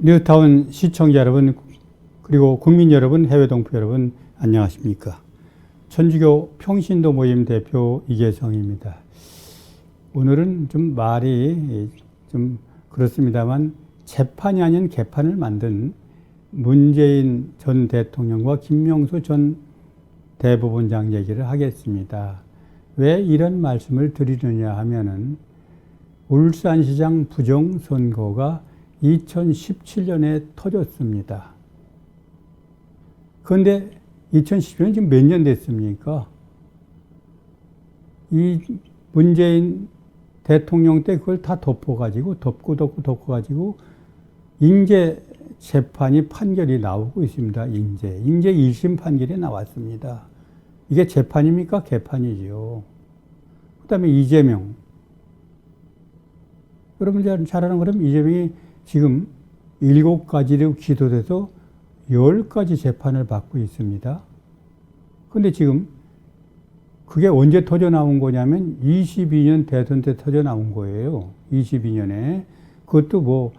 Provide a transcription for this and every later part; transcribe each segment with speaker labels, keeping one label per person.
Speaker 1: 뉴타운 시청자 여러분, 그리고 국민 여러분, 해외 동포 여러분, 안녕하십니까. 천주교 평신도 모임 대표 이계성입니다. 오늘은 좀 말이 좀 그렇습니다만 재판이 아닌 개판을 만든 문재인 전 대통령과 김명수 전 대법원장 얘기를 하겠습니다. 왜 이런 말씀을 드리느냐 하면은 울산시장 부정선거가 2017년에 터졌습니다. 그런데 2017년 지금 몇 년 됐습니까? 이 문재인 대통령 때 그걸 다 덮어가지고 덮어가지고 인재 재판이 판결이 나오고 있습니다. 인재 1심 판결이 나왔습니다. 이게 재판입니까? 개판이죠. 그 다음에 이재명. 여러분 잘 아는 것처럼 이재명이 지금 7가지로 기소돼서 10가지 재판을 받고 있습니다. 그런데 지금 그게 언제 터져 나온 거냐면 22년 대선 때 터져 나온 거예요. 22년에. 그것도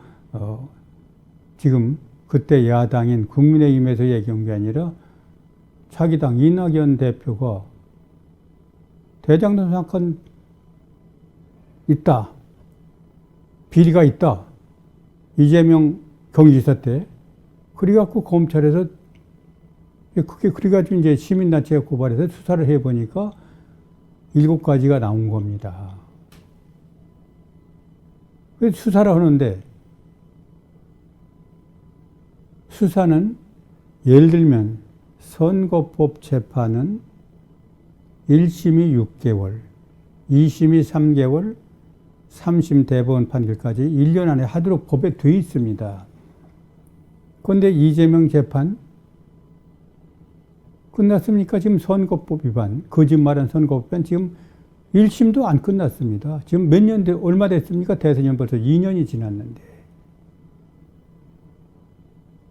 Speaker 1: 지금 그때 야당인 국민의힘에서 얘기한 게 아니라 자기 당 이낙연 대표가 대장동 사건 있다. 비리가 있다. 이재명 경기지사 때. 그래갖고 검찰에서 그래가지고 이제 시민단체가 고발해서 수사를 해보니까 7가지가 나온 겁니다. 그래서 수사를 하는데 수사는 예를 들면 선거법 재판은 1심이 6개월, 2심이 3개월, 3심 대법원 판결까지 1년 안에 하도록 법에 돼 있습니다. 그런데 이재명 재판 끝났습니까? 지금 선거법 위반, 거짓말한 선거법 위반 지금 1심도 안 끝났습니다. 지금 얼마 됐습니까? 대선이 벌써 2년이 지났는데.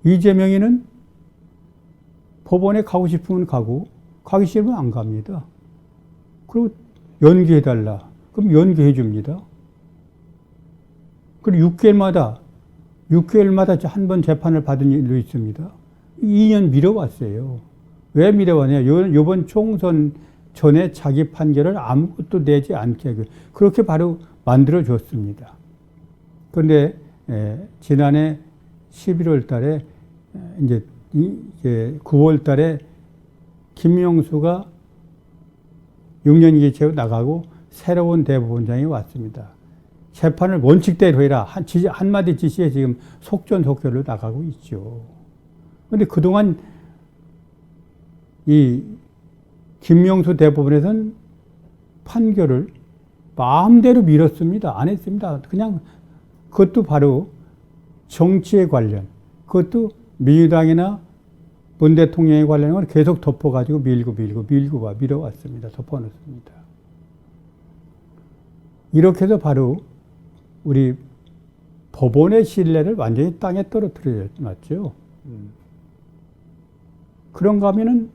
Speaker 1: 이재명이는 법원에 가고 싶으면 가고, 가기 싫으면 안 갑니다. 그리고 연기해달라. 그럼 연기해 줍니다. 그리고 6개월마다 한 번 재판을 받은 일도 있습니다. 2년 미뤄왔어요. 왜 미뤄왔냐? 이번 총선 전에 자기 판결을 아무것도 내지 않게 그렇게 바로 만들어줬습니다. 그런데 지난해 11월 달에 이제 9월 달에 김명수가 6년기 채우 나가고 새로운 대법원장이 왔습니다. 재판을 원칙대로 해라. 한마디 지시에 지금 속전속결로 나가고 있죠. 그런데 그동안 이 김명수 대법원에서는 판결을 마음대로 밀었습니다. 안 했습니다. 그냥 그것도 바로 정치에 관련, 그것도 민주당이나 문 대통령에 관련한 걸 계속 덮어가지고 밀어왔습니다. 덮어놓습니다. 이렇게 해서 바로 우리 법원의 신뢰를 완전히 땅에 떨어뜨려 놨죠. 그런가 하면은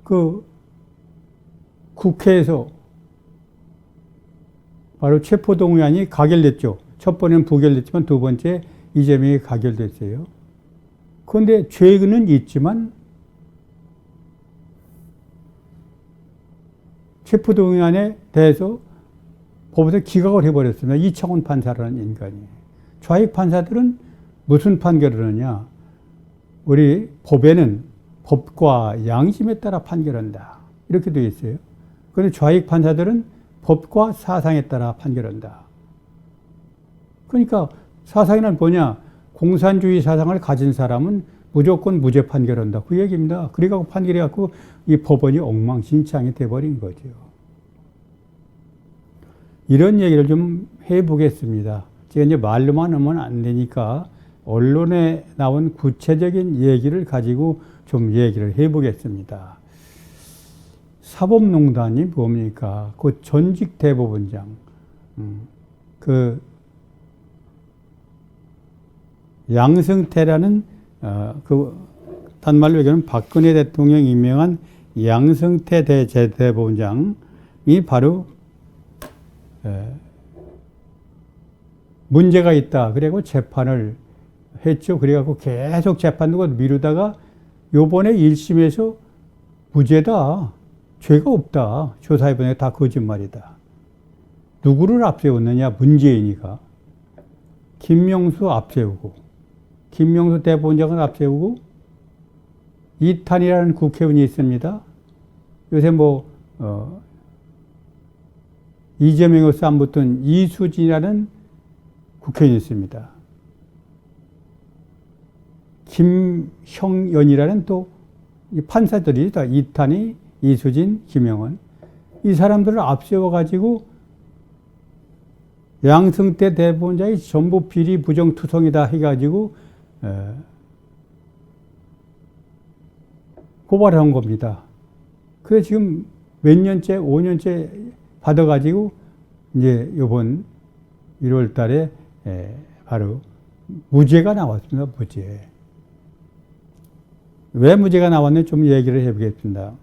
Speaker 1: 그 국회에서 바로 체포동의안이 가결됐죠. 첫 번에는 부결됐지만 두 번째 이재명이 가결됐어요. 그런데 죄는 있지만 체포동의안에 대해서 법원에서 기각을 해버렸습니다. 이창훈 판사라는 인간이. 좌익 판사들은 무슨 판결을 하느냐. 우리 법에는 법과 양심에 따라 판결한다. 이렇게 되어 있어요. 그런데 좌익 판사들은 법과 사상에 따라 판결한다. 그러니까 사상이란 뭐냐. 공산주의 사상을 가진 사람은 무조건 무죄 판결한다. 그 얘기입니다. 그래갖고 판결해갖고 이 법원이 엉망진창이 돼버린 거죠. 이런 얘기를 좀 해보겠습니다. 제가 이제 말로만 하면 안 되니까 언론에 나온 구체적인 얘기를 가지고 좀 얘기를 해보겠습니다. 사법농단이 뭡니까? 그 전직 대법원장, 그 양승태라는 그 단말로 얘기하면 박근혜 대통령이 임명한 양승태 대법원장이 바로 문제가 있다. 그리고 재판을 했죠. 그래갖고 계속 재판도 미루다가 요번에 1심에서 무죄다. 죄가 없다. 조사해보니까 다 거짓말이다. 누구를 앞세웠느냐? 문재인이가. 김명수 앞세우고, 김명수 대법원장을 앞세우고, 이탄이라는 국회의원이 있습니다. 요새 이재명을 쌈붙은 이수진이라는 국회의원이 있습니다. 김형연이라는 또 판사들이 다 이탄이, 이수진, 김영원. 이 사람들을 앞세워가지고 양승태 대법원장이 전부 비리 부정투성이다 해가지고 고발한 겁니다. 그래서 지금 몇 년째, 5년째 받아가지고 이제 이번 1월 달에 바로 무죄가 나왔습니다. 무죄. 왜 무죄가 나왔는지 좀 얘기를 해보겠습니다.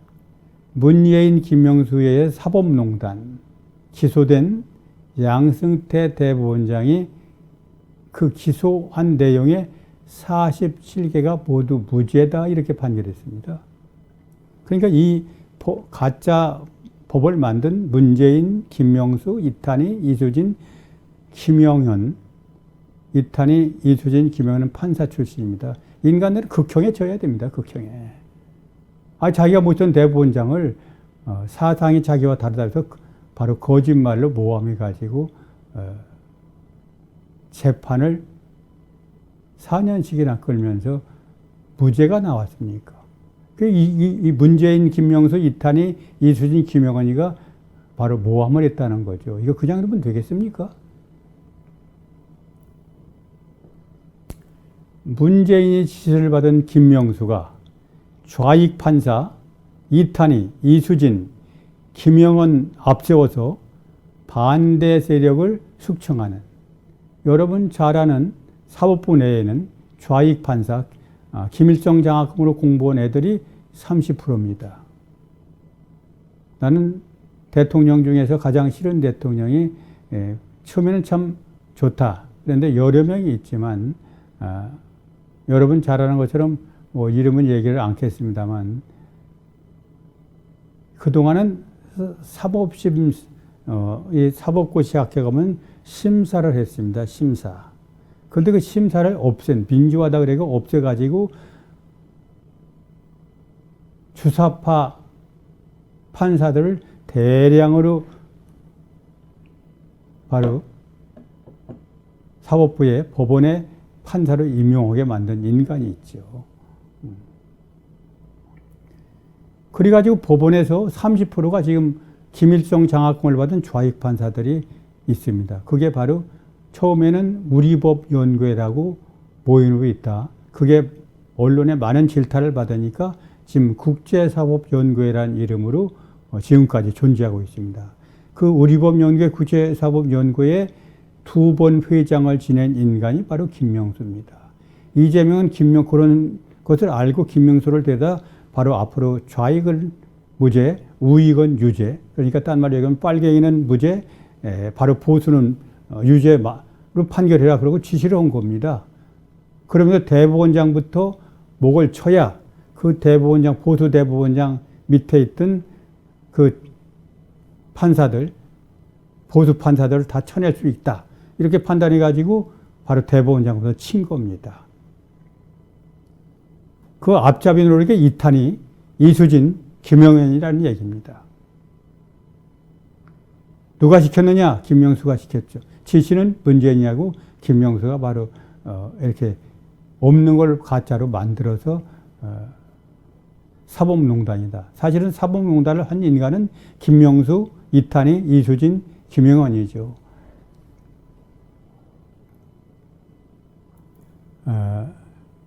Speaker 1: 문예인, 김명수의 사법농단 기소된 양승태 대법원장이 그 기소한 내용의 47개가 모두 무죄다 이렇게 판결했습니다. 그러니까 이 가짜 법을 만든 문재인, 김명수, 이탄희, 이수진, 김영현, 이탄희, 이수진, 김영현은 판사 출신입니다. 인간들은 극형에 져야 됩니다. 극형에. 자기가 못한 대법원장을 사상이 자기와 다르다 해서 바로 거짓말로 모함해가지고 재판을 4년씩이나 끌면서 무죄가 나왔습니까? 이 문재인, 김명수, 이탄희, 이수진, 김영환이가 바로 모함을 했다는 거죠. 이거 그냥 그러면 되겠습니까? 문재인이 지시를 받은 김명수가 좌익 판사 이탄희, 이수진, 김영원 앞세워서 반대 세력을 숙청하는, 여러분 잘 아는 사법부 내에는 좌익 판사 김일성 장학금으로 공부한 애들이 30%입니다. 나는 대통령 중에서 가장 싫은 대통령이 처음에는 참 좋다. 그런데 여러 명이 있지만 여러분 잘 아는 것처럼 이름은 얘기를 않겠습니다만 그동안은 이 사법고시 학회 가면 심사를 했습니다. 심사. 그런데 그 심사를 민주화다 그래고 없애가지고 주사파 판사들을 대량으로 바로 사법부의 법원의 판사로 임용하게 만든 인간이 있죠. 그래가지고 법원에서 30%가 지금 김일성 장학금을 받은 좌익 판사들이 있습니다. 그게 바로 처음에는 우리법연구회라고 모이고 있다. 그게 언론에 많은 질타를 받으니까 지금 국제사법연구회라는 이름으로 지금까지 존재하고 있습니다. 그 우리법연구회 국제사법연구회의 2번 회장을 지낸 인간이 바로 김명수입니다. 이재명은 그런 것을 알고 김명수를 대다 바로 앞으로 좌익은 무죄, 우익은 유죄. 그러니까 딴 말로 얘기하면 빨갱이는 무죄, 바로 보수는 유죄로 판결해라 그러고 지시를 한 겁니다. 그러면서 대법원장부터 목을 쳐야 그 대법원장, 보수 대법원장 밑에 있던 그 판사들, 보수 판사들을 다 쳐낼 수 있다. 이렇게 판단해가지고 바로 대법원장부터 친 겁니다. 그 앞잡이 노력에 이탄희, 이수진, 김영현이라는 얘기입니다. 누가 시켰느냐? 김명수가 시켰죠. 지시는 문재인이하고 김명수가 바로 이렇게 없는 걸 가짜로 만들어서 사법농단이다. 사실은 사법농단을 한 인간은 김명수, 이탄희, 이수진, 김영환이죠.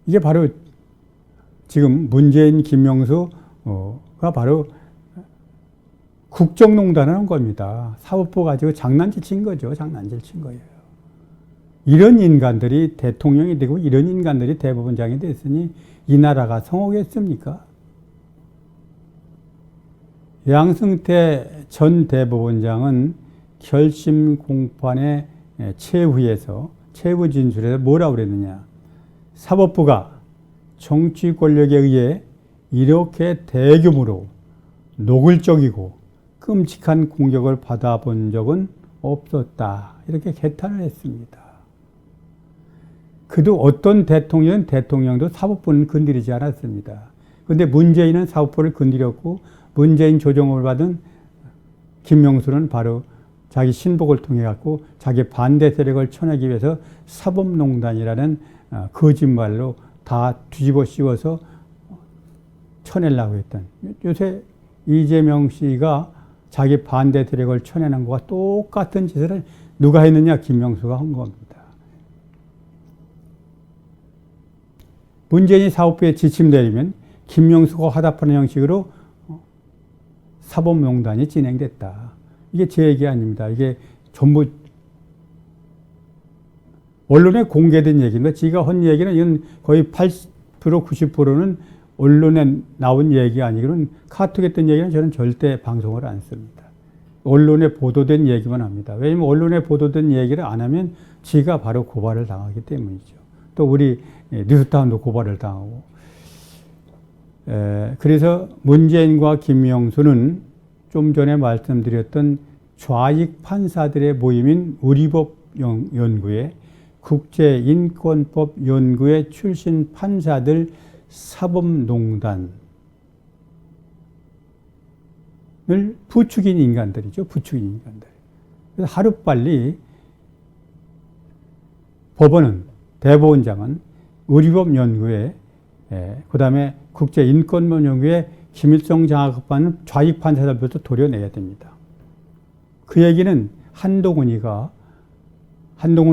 Speaker 1: 이게 바로 지금 문재인, 김명수가 바로 국정농단을 한 겁니다. 사법부 가지고 장난질 친 거죠. 장난질 친 거예요. 이런 인간들이 대통령이 되고 이런 인간들이 대법원장이 됐으니 이 나라가 성하겠습니까? 양승태 전 대법원장은 결심 공판에 최후 진술에서 뭐라고 그랬느냐. 사법부가 정치 권력에 의해 이렇게 대규모로 노골적이고 끔찍한 공격을 받아본 적은 없었다. 이렇게 개탄을 했습니다. 그도 어떤 대통령도 사법부는 건드리지 않았습니다. 그런데 문재인은 사법부를 건드렸고 문재인 조정을 받은 김명수는 바로 자기 신복을 통해 갖고 자기 반대 세력을 쳐내기 위해서 사법농단이라는 거짓말로 다 뒤집어 씌워서 쳐내려고 했던, 요새 이재명 씨가 자기 반대 세력을 쳐내는 것과 똑같은 짓을 누가 했느냐? 김명수가 한 겁니다. 문재인이 사법부에 지침 내리면 김명수가 화답하는 형식으로 사법농단이 진행됐다. 이게 제 얘기 아닙니다. 이게 전부 언론에 공개된 얘기입니다. 지가 한 얘기는 이건 거의 80% 90%는 언론에 나온 얘기 아니고는 카톡에 했던 얘기는 저는 절대 방송을 안 씁니다. 언론에 보도된 얘기만 합니다. 왜냐하면 언론에 보도된 얘기를 안 하면 지가 바로 고발을 당하기 때문이죠. 또 우리 뉴스타운도 고발을 당하고. 그래서 문재인과 김명수는 좀 전에 말씀드렸던 좌익 판사들의 모임인 우리법연구회, 국제인권법연구회 출신 판사들 사법농단을 부추긴 인간들이죠. 부추긴 인간들. 그래서 하루빨리 법원은, 대법원장은 우리법연구회, 그 다음에 국제인권법연구회 김일성 장악받는 좌익 판사들부터 도려내야 됩니다. 그 얘기는 한동훈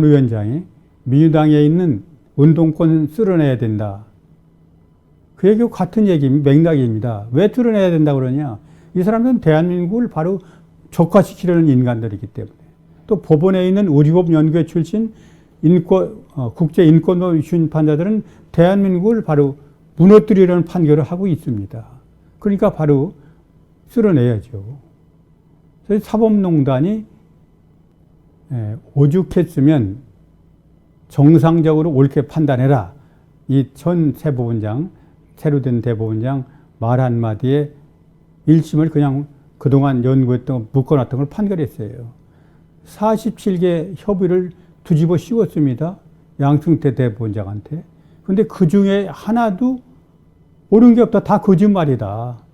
Speaker 1: 위원장이 민주당에 있는 운동권 쓸어내야 된다. 그 얘기와 같은 맥락입니다. 왜 쓸어내야 된다 그러냐? 이 사람들은 대한민국을 바로 적화시키려는 인간들이기 때문에. 또 법원에 있는 우리법연구회 출신 국제인권법 출신 판사들은 대한민국을 바로 무너뜨리려는 판결을 하고 있습니다. 그러니까 바로 쓸어내야죠. 그래서 사법농단이 오죽했으면 정상적으로 옳게 판단해라. 이 전 새로 된 대법원장 말 한마디에 1심을 그냥 그동안 연구했던 묶어놨던 걸 판결했어요. 47개 협의를 뒤집어 씌웠습니다. 양승태 대법원장한테. 근데 그 중에 하나도 옳은 게 없다. 다 거짓말이다.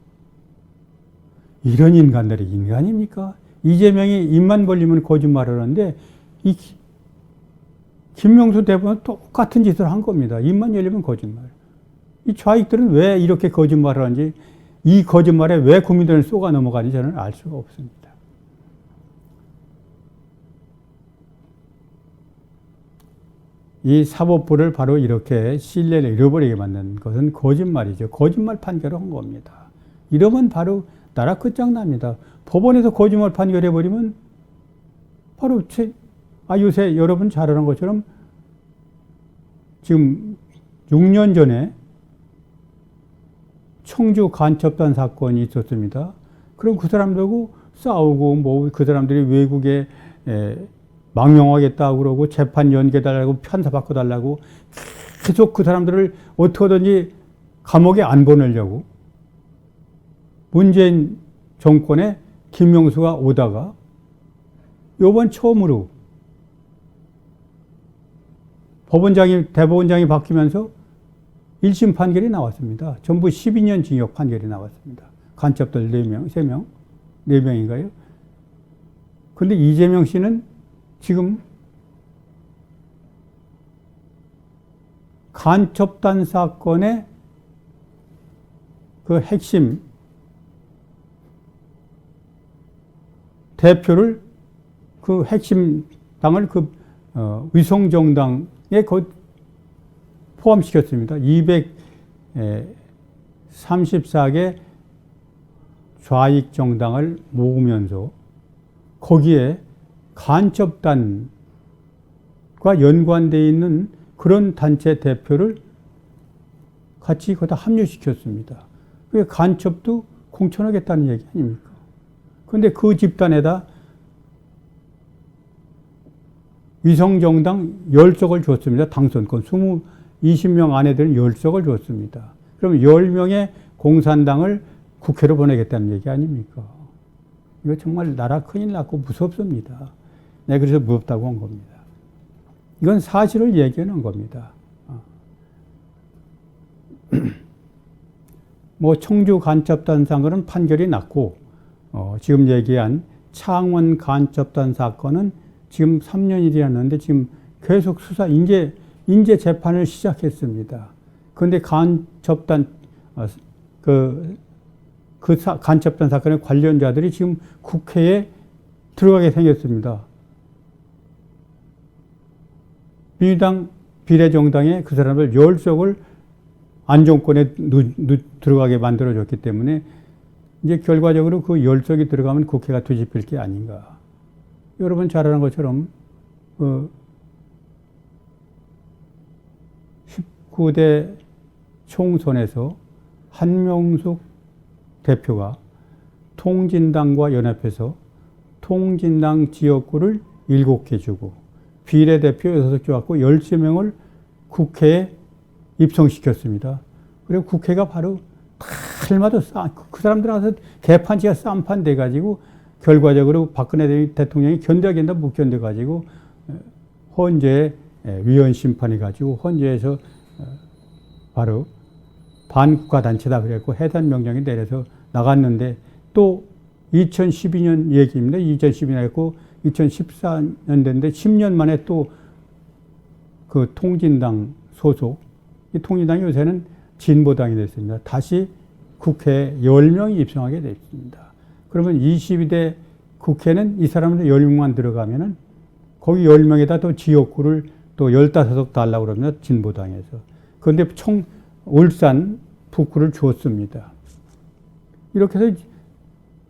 Speaker 1: 이런 인간들이 인간입니까? 이재명이 입만 벌리면 거짓말을 하는데 이 김명수 대법원은 똑같은 짓을 한 겁니다. 입만 열리면 거짓말. 이 좌익들은 왜 이렇게 거짓말을 하는지, 이 거짓말에 왜 국민들을 쏘가 넘어가는지 저는 알 수가 없습니다. 이 사법부를 바로 이렇게 신뢰를 잃어버리게 만든 것은 거짓말이죠. 거짓말 판결을 한 겁니다. 이러면 바로 나라 끝장납니다. 법원에서 거짓말 판결해버리면 바로 요새 여러분 잘 아는 것처럼 지금 6년 전에 청주 간첩단 사건이 있었습니다. 그럼 그 사람들하고 싸우고 그 사람들이 외국에 망명하겠다고 그러고 재판 연계달라고 편사 바꿔달라고 계속 그 사람들을 어떻게든지 감옥에 안 보내려고 문재인 정권에 김명수가 오다가 이번 처음으로 대법원장이 바뀌면서 1심 판결이 나왔습니다. 전부 12년 징역 판결이 나왔습니다. 간첩들 4명인가요? 그런데 이재명 씨는 지금 간첩단 사건의 그 핵심 대표를, 그 핵심 당을 위성정당에 포함시켰습니다. 234개 좌익 정당을 모으면서 거기에 간첩단과 연관되어 있는 그런 단체 대표를 같이 거기다 합류시켰습니다. 그게 간첩도 공천하겠다는 얘기 아닙니까? 그런데 그 집단에다 위성정당 10석을 줬습니다. 당선권 20명 안에 드는 10석을 줬습니다. 그럼 10명의 공산당을 국회로 보내겠다는 얘기 아닙니까? 이거 정말 나라 큰일 났고 무섭습니다. 네, 그래서 무섭다고 한 겁니다. 이건 사실을 얘기하는 겁니다. 뭐 청주 간첩단 사건은 판결이 났고 지금 얘기한 창원 간첩단 사건은 지금 3년이 되었는데 지금 계속 수사 인제 재판을 시작했습니다. 그런데 간첩단 간첩단 사건의 관련자들이 지금 국회에 들어가게 생겼습니다. 민주당 비례정당에 그 사람들 10석을 안정권에 들어가게 만들어줬기 때문에 이제 결과적으로 그 10석이 들어가면 국회가 뒤집힐 게 아닌가. 여러분 잘 아는 것처럼 19대 총선에서 한명숙 대표가 통진당과 연합해서 통진당 지역구를 7개 주고 비례대표 6개 갖고 13명을 국회에 입성시켰습니다. 그리고 국회가 바로 달마다 그 사람들 와서 개판치가 쌈판 돼가지고 결과적으로 박근혜 대통령이 견뎌 못 견뎌가지고 헌재 위헌 심판이 가지고 헌재에서 바로 반국가 단체다 그랬고 해산 명령이 내려서 나갔는데 또 2012년 얘기입니다. 2012년 했고 2014년 됐는데 10년 만에 또 그 통진당 소속 이 통진당이 요새는 진보당이 됐습니다. 다시 국회에 10명이 입성하게 됐습니다. 그러면 22대 국회는 이 사람들 10명만 들어가면은 거기 10명에다 또 지역구를 또 15석 달라고 그럽니다. 진보당에서. 그런데 울산 북구를 주었습니다. 이렇게 해서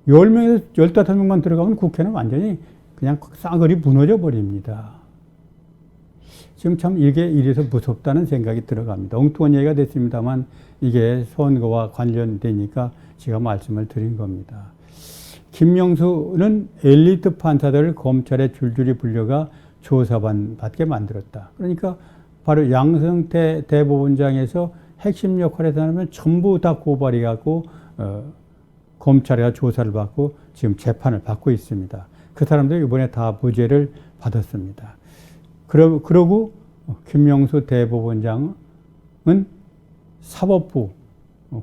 Speaker 1: 10명에서 15명만 들어가면 국회는 완전히 그냥 싸그리 무너져 버립니다. 지금 참 이게 이래서 무섭다는 생각이 들어갑니다. 엉뚱한 얘기가 됐습니다만 이게 선거와 관련되니까 제가 말씀을 드린 겁니다. 김명수는 엘리트 판사들을 검찰에 줄줄이 불려가 조사반 받게 만들었다. 그러니까 바로 양승태 대법원장에서 핵심 역할을 하면 전부 다 고발이 갖고 검찰에 조사를 받고 지금 재판을 받고 있습니다. 그 사람들 이번에 다 무죄를 받았습니다. 그러고 김명수 대법원장은 사법부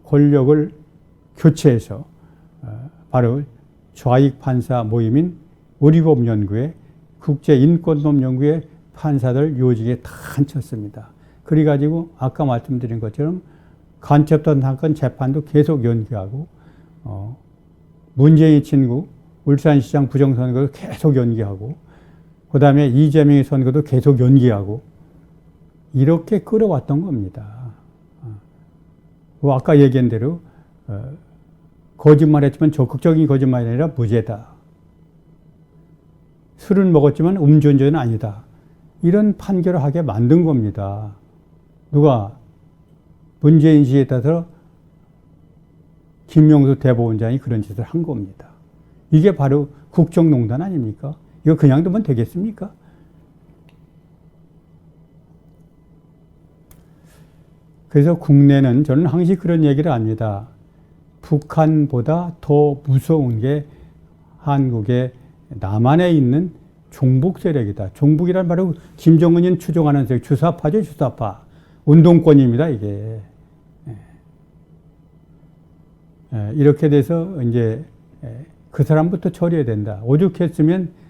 Speaker 1: 권력을 교체해서 바로 좌익 판사 모임인 우리법연구회, 국제인권법연구회 판사들 요직에 다 앉혔습니다. 그래가지고 아까 말씀드린 것처럼 간첩단 사건 재판도 계속 연기하고 문재인 친구 울산시장 부정선거도 계속 연기하고 그 다음에 이재명의 선거도 계속 연기하고 이렇게 끌어왔던 겁니다. 아까 얘기한 대로 거짓말했지만 적극적인 거짓말이 아니라 무죄다. 술은 먹었지만 음주운전은 아니다. 이런 판결을 하게 만든 겁니다. 누가? 문재인 씨에 따라서 김명수 대법원장이 그런 짓을 한 겁니다. 이게 바로 국정농단 아닙니까? 이거 그냥 두면 되겠습니까? 그래서 국내는 저는 항상 그런 얘기를 합니다. 북한보다 더 무서운 게 한국의 남한에 있는 종북 세력이다. 종북이란 바로 김정은이 추종하는 세력, 주사파죠, 주사파. 운동권입니다, 이게. 이렇게 돼서 이제 그 사람부터 처리해야 된다. 오죽했으면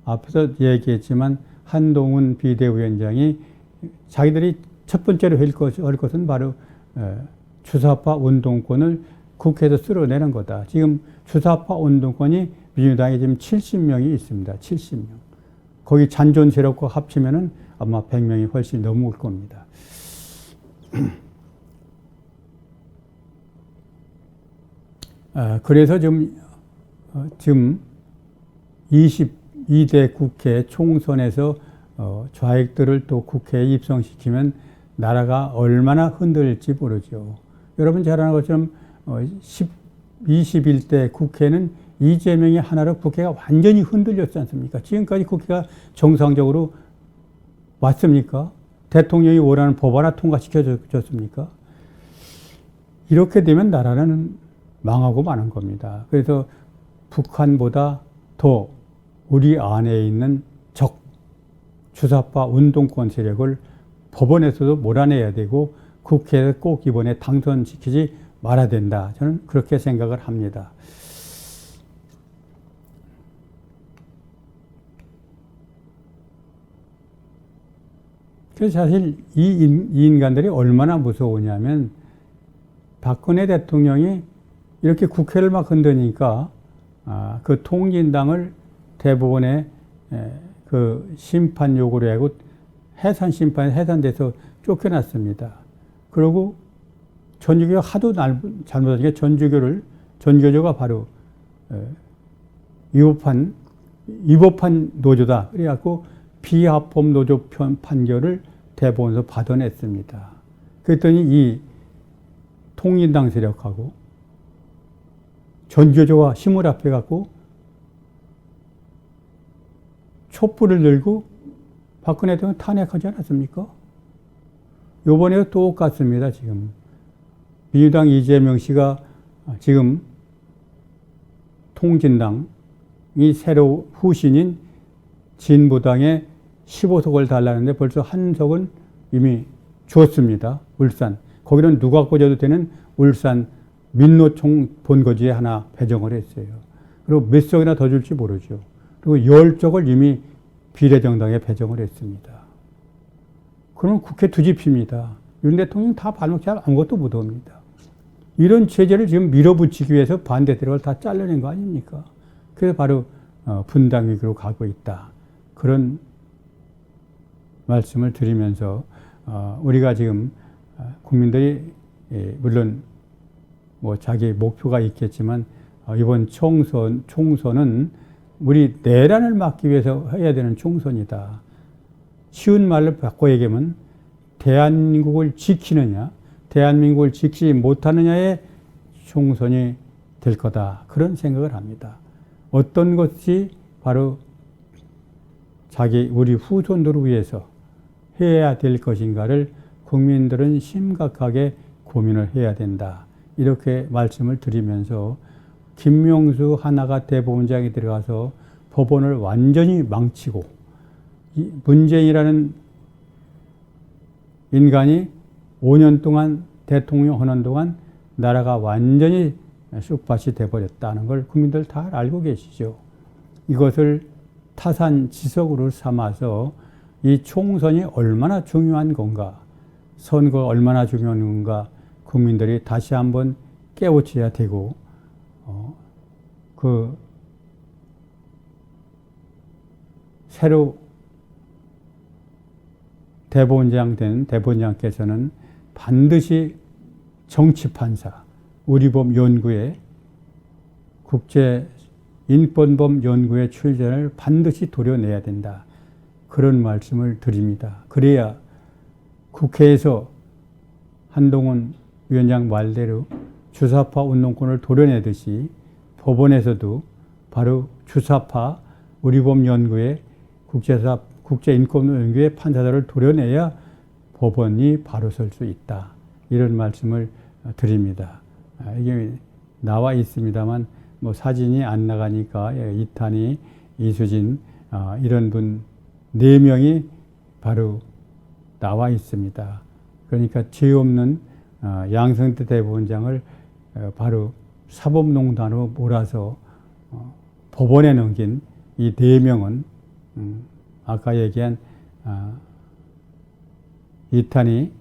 Speaker 1: 앞에서 얘기했지만 한동훈 비대위원장이 자기들이 첫 번째로 할 것은 바로 주사파 운동권을 국회에서 쓸어내는 거다. 지금 주사파 운동권이 민주당에 지금 70명이 있습니다. 70명. 거기 잔존 세력과 합치면은 아마 100명이 훨씬 넘을 겁니다. 그래서 지금 22대 국회 총선에서 좌익들을 또 국회에 입성시키면 나라가 얼마나 흔들릴지 모르죠. 여러분 잘 아는 것처럼 21대 국회는 이재명이 하나로 국회가 완전히 흔들렸지 않습니까? 지금까지 국회가 정상적으로 왔습니까? 대통령이 원하는 법 하나 통과시켜줬습니까? 이렇게 되면 나라는 망하고 마는 겁니다. 그래서 북한보다 더 우리 안에 있는 적, 주사파 운동권 세력을 법원에서도 몰아내야 되고 국회에서 꼭 이번에 당선시키지 말아야 된다. 저는 그렇게 생각을 합니다. 그래서 사실 이 인간들이 얼마나 무서우냐면 박근혜 대통령이 이렇게 국회를 막 흔드니까 그 통진당을 대법원에 그 심판 요구를 하고 해산 심판에 해산돼서 쫓겨났습니다. 그리고 전주교가 하도 잘못하니까 전교조가 바로 위법한 노조다. 그래갖고 비합법 노조 판결을 대법원에서 받아냈습니다. 그랬더니 이 통진당 세력하고 전교조가 힘을 합해갖고 촛불을 들고 박근혜 대통령 탄핵하지 않았습니까? 요번에도 똑같습니다, 지금. 민주당 이재명 씨가 지금 통진당이 새로 후신인 진보당에 15석을 달라는데 벌써 한 석은 이미 주었습니다. 울산. 거기는 누가 꽂아도 되는 울산 민노총 본거지에 하나 배정을 했어요. 그리고 몇 석이나 더 줄지 모르죠. 그리고 10석을 이미 비례정당에 배정을 했습니다. 그러면 국회 두집입니다. 윤 대통령 다 발목차 아무것도 못합니다. 이런 체제를 지금 밀어붙이기 위해서 반대 세력을 다 잘라낸 거 아닙니까? 그래서 바로 분당 위기로 가고 있다. 그런 말씀을 드리면서 우리가 지금 국민들이 물론 뭐 자기 목표가 있겠지만 이번 총선은 우리 내란을 막기 위해서 해야 되는 총선이다. 쉬운 말로 바꿔 얘기하면 대한민국을 지키느냐, 대한민국을 지키지 못하느냐의 총선이 될 거다. 그런 생각을 합니다. 어떤 것이 바로 우리 후손들을 위해서 해야 될 것인가를 국민들은 심각하게 고민을 해야 된다. 이렇게 말씀을 드리면서 김명수 하나가 대법원장이 들어가서 법원을 완전히 망치고 문재인이라는 인간이 5년 동안 대통령 하는 동안 나라가 완전히 쑥밭이 돼버렸다는 걸 국민들 다 알고 계시죠. 이것을 타산지석으로 삼아서 이 총선이 얼마나 중요한 건가, 선거가 얼마나 중요한 건가 국민들이 다시 한번 깨우쳐야 되고 새로 대법원장 된 대법원장께서는 반드시 정치판사, 우리법 연구회, 국제인권법 연구회 출전을 반드시 도려내야 된다. 그런 말씀을 드립니다. 그래야 국회에서 한동훈 위원장 말대로 주사파 운동권을 도려내듯이 법원에서도 바로 주사파 우리법 연구회, 국제인권연구회 판사들을 도려내야 법원이 바로 설 수 있다. 이런 말씀을 드립니다. 이게 나와 있습니다만 뭐 사진이 안 나가니까 이탄희, 이수진 이런 분 4명이 바로 나와 있습니다. 그러니까 죄 없는 양승태 대법원장을 바로 사법농단으로 몰아서 법원에 넘긴 이 4명은 아까 얘기한 이탄희,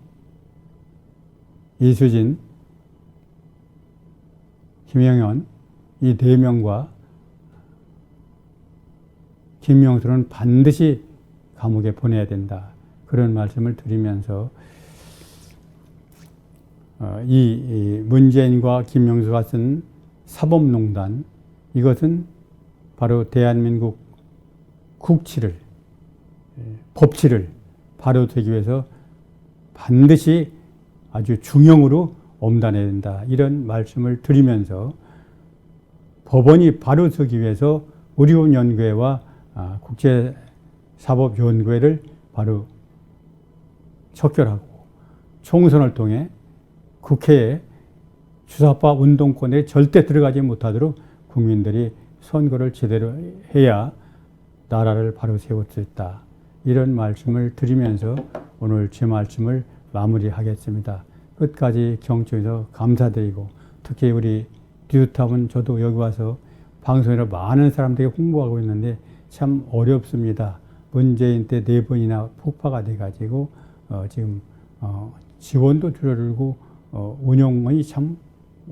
Speaker 1: 이수진, 김영현 이 4명과 김명수는 반드시 감옥에 보내야 된다. 그런 말씀을 드리면서 이 문재인과 김명수가 쓴 사법농단, 이것은 바로 대한민국 법치를 바로 되기 위해서 반드시 아주 중형으로 엄단해야 된다. 이런 말씀을 드리면서 법원이 바로 서기 위해서 우리법연구회와 국제사법연구회를 바로 척결하고 총선을 통해 국회에 주사파 운동권에 절대 들어가지 못하도록 국민들이 선거를 제대로 해야 나라를 바로 세울 수 있다. 이런 말씀을 드리면서 오늘 제 말씀을 마무리하겠습니다. 끝까지 경청해서 감사드리고, 특히 우리 뉴타운 저도 여기 와서 방송으로 많은 사람들이 홍보하고 있는데 참 어렵습니다. 문재인 때 4번이나 폭파가 돼가지고 지금 지원도 줄어들고 운영이 참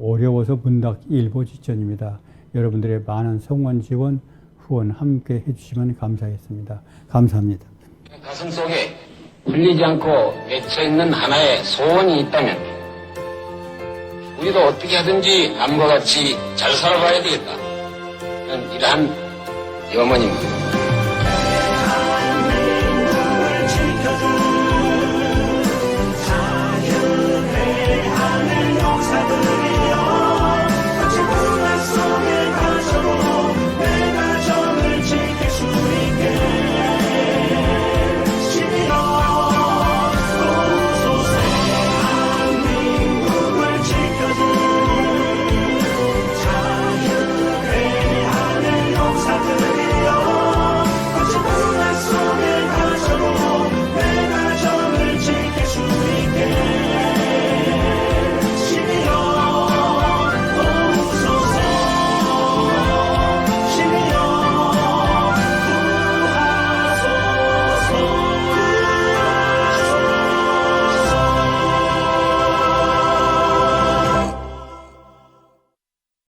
Speaker 1: 어려워서 문 닫기 일보 직전입니다. 여러분들의 많은 성원 지원, 후원 함께 해주시면 감사하겠습니다. 감사합니다.
Speaker 2: 가슴 속에 풀리지 않고 맺혀있는 하나의 소원이 있다면 우리도 어떻게 하든지 남과 같이 잘 살아봐야 되겠다. 이러한 염원입니다.